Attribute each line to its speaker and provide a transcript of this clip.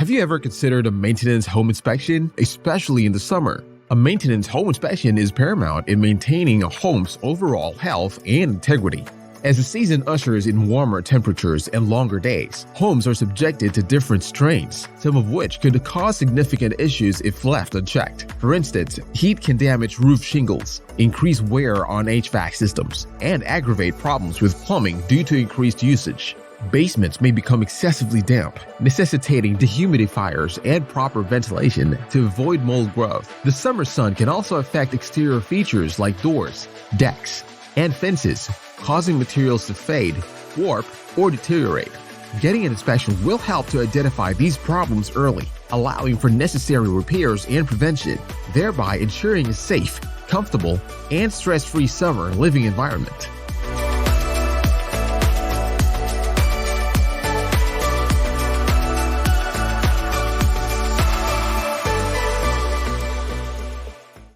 Speaker 1: Have you ever considered a maintenance home inspection, especially in the summer? A maintenance home inspection is paramount in maintaining a home's overall health and integrity. As the season ushers in warmer temperatures and longer days, homes are subjected to different strains, some of which could cause significant issues if left unchecked. For instance, heat can damage roof shingles, increase wear on HVAC systems, and aggravate problems with plumbing due to increased usage. Basements may become excessively damp, necessitating dehumidifiers and proper ventilation to avoid mold growth. The summer sun can also affect exterior features like doors, decks, and fences, causing materials to fade, warp, or deteriorate. Getting an inspection will help to identify these problems early, allowing for necessary repairs and prevention, thereby ensuring a safe, comfortable, and stress-free summer living environment.